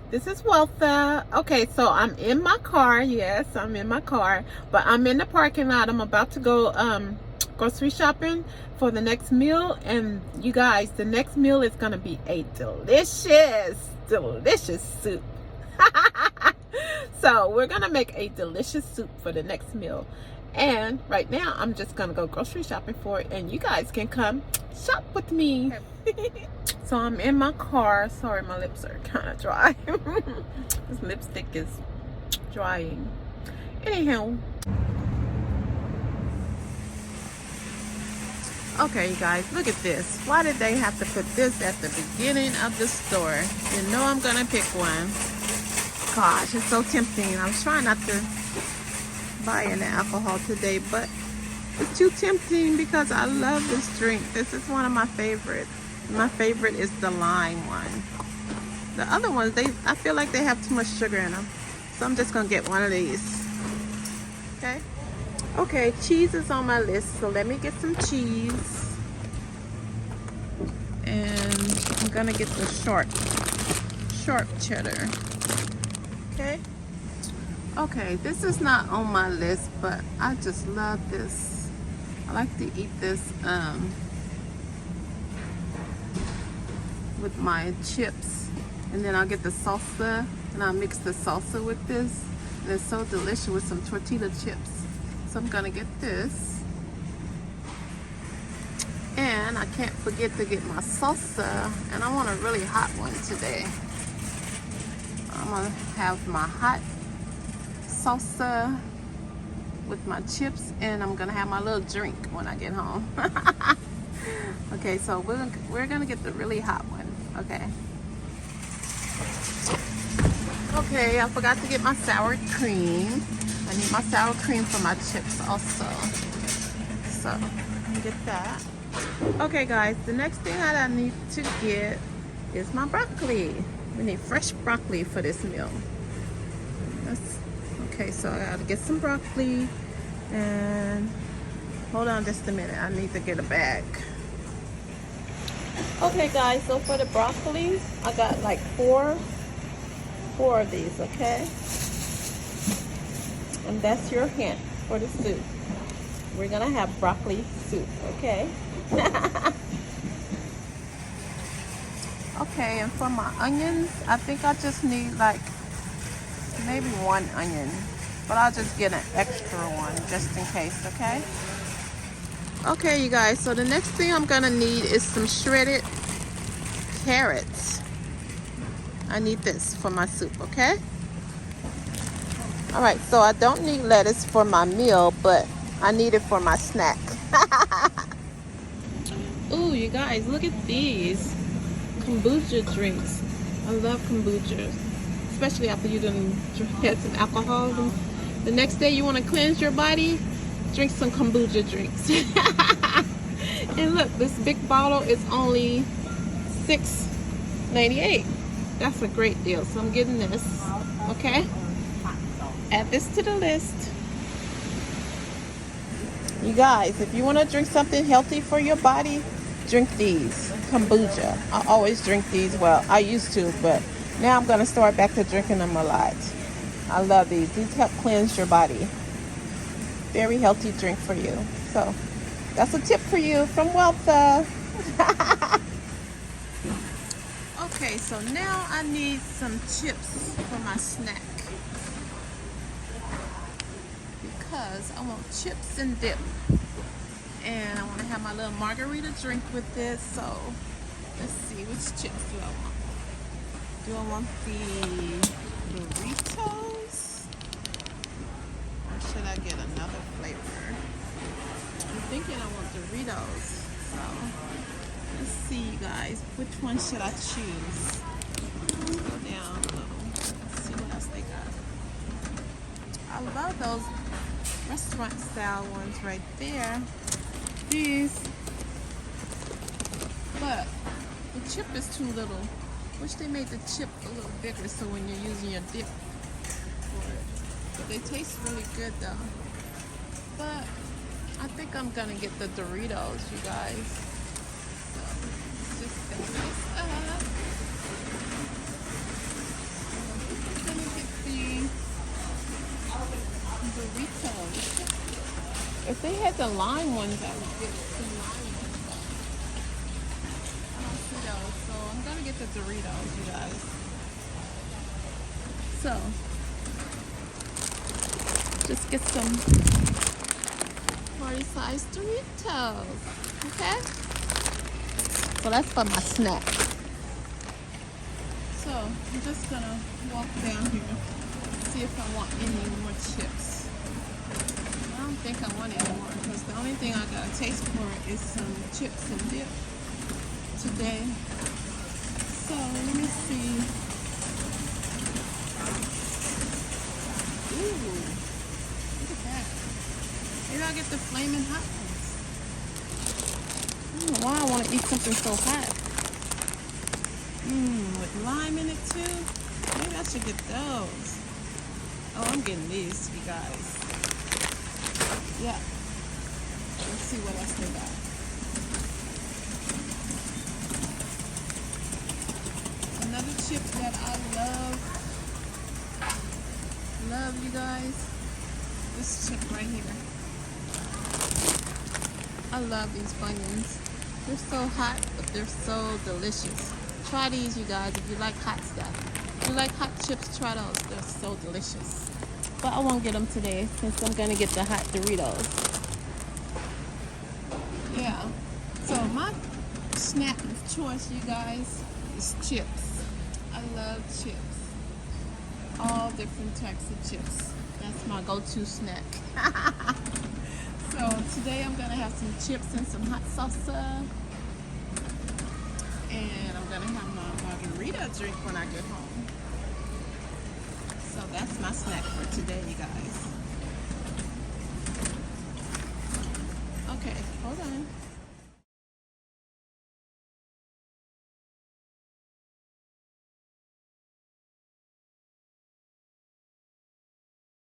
This is Weltha. Okay, so I'm in my car. Yes, I'm in my car, but I'm in the parking lot. I'm about to go grocery shopping for the next meal, and you guys, the next meal is gonna be a delicious soup. So we're gonna make a delicious soup for the next meal, and right now I'm just gonna go grocery shopping for it, and you guys can come shop with me. So I'm in my car. Sorry, my lips are kind of dry. This lipstick is drying. Anyhow. Okay, you guys, look at this. Why did they have to put this at the beginning of the store? You know I'm gonna pick one. Gosh, it's so tempting. I was trying not to buy any alcohol today, but it's too tempting because I love this drink. This is one of my favorites. My favorite is the lime one. The other ones, I feel like they have too much sugar in them. So I'm just gonna get one of these. Okay. Okay, cheese is on my list, so let me get some cheese. And I'm gonna get the sharp cheddar. Okay. Okay, this is not on my list, but I just love this. I like to eat this with my chips, and then I'll get the salsa and I'll mix the salsa with this, and it's so delicious with some tortilla chips. So I'm gonna get this, and I can't forget to get my salsa, and I want a really hot one today. I'm gonna have my hot salsa with my chips, and I'm gonna have my little drink when I get home. Okay, so we're gonna get the really hot one. Okay. Okay, I forgot to get my sour cream. I need my sour cream for my chips also. So let me get that. Okay, guys, the next thing that I need to get is my broccoli. We need fresh broccoli for this meal. Okay, so I gotta get some broccoli, and hold on just a minute. I need to get a bag. Okay, guys, so for the broccoli, I got like four of these, okay? And that's your hint for the soup. We're gonna have broccoli soup, okay? Okay, and for my onions, I think I just need like maybe one onion, but I'll just get an extra one just in case, okay? Okay, you guys, so the next thing I'm gonna need is some shredded carrots. I need this for my soup, okay? All right, so I don't need lettuce for my meal, but I need it for my snack. Ooh, you guys, look at these kombucha drinks. I love kombucha, especially after you done had some alcohol. The next day you want to cleanse your body, drink some kombucha drinks. And look, this big bottle is only $6.98. That's a great deal, so I'm getting this, okay? Add this to the list. You guys, if you want to drink something healthy for your body, drink these, kombucha. I always drink these. Well, I used to, but now I'm going to start back to drinking them a lot. I love these. These help cleanse your body. Very healthy drink for you. So that's a tip for you from Weltha. Okay, so now I need some chips for my snack, because I want chips and dip, and I want to have my little margarita drink with this. So let's see, which chips do I want? Do I want the Doritos, or should I get another flavor? I'm thinking I want Doritos. So let's see, you guys, which one should I choose? Let's go down a little. Let's see what else they got. I love those restaurant style ones right there. These, but the chip is too little. Wish they made the chip a little bigger so when you're using your dip for it. But they taste really good though. But I think I'm gonna get the Doritos, you guys. So let's just set this up. If they had the lime ones, I would get some lime ones. I don't see those, so I'm gonna get the Doritos, you guys. So, just get some party size Doritos, okay? So that's for my snack. So I'm just gonna walk down here, see if I want any more chips. I don't think I want any more because the only thing I got a taste for is some chips and dip today. So let me see. Ooh, look at that. Maybe I'll get the flaming hot ones. I don't know why I want to eat something so hot. With lime in it too. Maybe I should get those. Oh, I'm getting these, you guys. Yeah. Let's see what else they got. Another chip that I love, you guys. This chip right here. I love these Funyuns. They're so hot, but they're so delicious. Try these, you guys, if you like hot stuff. If you like hot chips, try those. They're so delicious. But I won't get them today since I'm going to get the hot Doritos. Yeah. So my snack of choice, you guys, is chips. I love chips. All different types of chips. That's my go-to snack. So today I'm going to have some chips and some hot salsa. And I'm going to have my margarita drink when I get home. So that's my snack for today, you guys. Okay, hold on.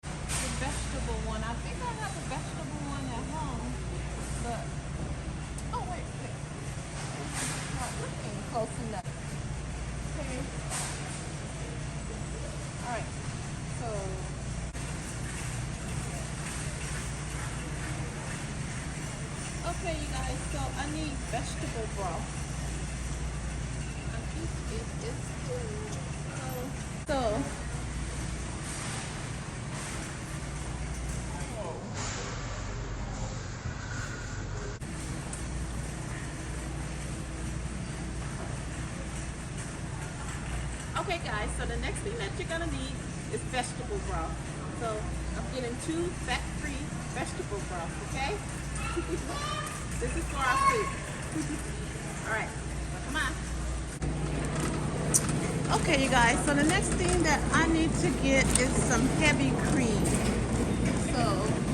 The vegetable one. I think I have a vegetable one at home. But, oh wait. Not looking close enough. Okay. Alright. So okay, you guys, so I need vegetable broth. I think it is full. So okay guys, so the next thing that you're gonna need is vegetable broth. So I'm getting 2 fat-free vegetable broth, okay? This is for our soup. Alright, come on. Okay you guys, so the next thing that I need to get is some heavy cream. So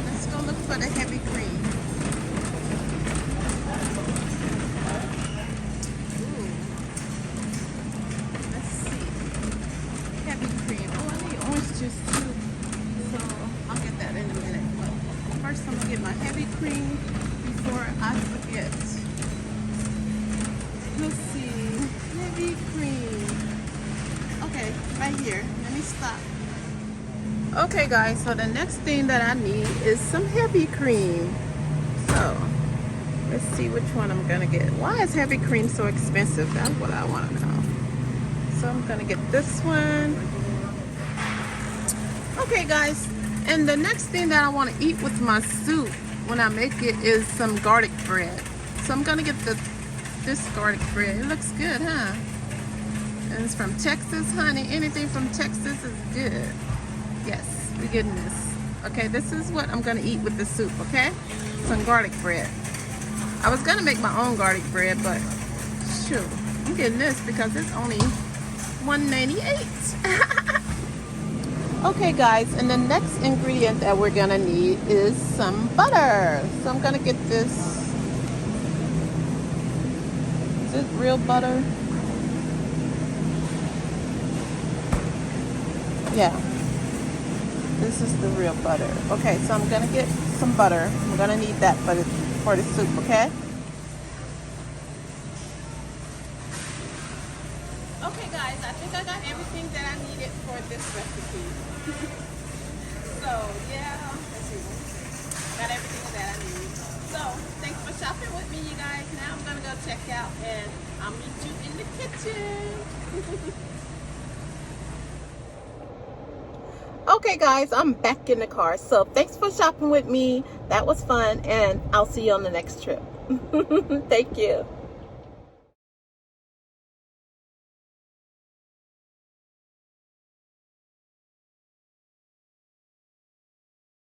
let's go look for the heavy cream. Juice too, so I'll get that in a minute. But first I'm gonna get my heavy cream before I forget. Let's see, heavy cream. Okay, right here. Let me stop. Okay guys, so the next thing that I need is some heavy cream. So let's see which one I'm gonna get. Why is heavy cream so expensive? That's what I want to know. So I'm gonna get this one. Okay guys, and the next thing that I want to eat with my soup when I make it is some garlic bread. So I'm gonna get this garlic bread. It looks good, huh? And it's from Texas, honey. Anything from Texas is good. Yes, we're getting this. Okay, this is what I'm gonna eat with the soup, okay? Some garlic bread. I was gonna make my own garlic bread, but shoot, I'm getting this because it's only $1.98. Okay guys, and the next ingredient that we're gonna need is some butter. So I'm gonna get this. Is it real butter? Yeah. This is the real butter. Okay, so I'm gonna get some butter. I'm gonna need that for the soup, okay? Okay guys, I think I got everything that I needed for this recipe. So yeah, let's see. Got everything that I need. So, thanks for shopping with me, you guys. Now I'm going to go check out and I'll meet you in the kitchen. Okay, guys, I'm back in the car. So, thanks for shopping with me. That was fun, and I'll see you on the next trip. Thank you.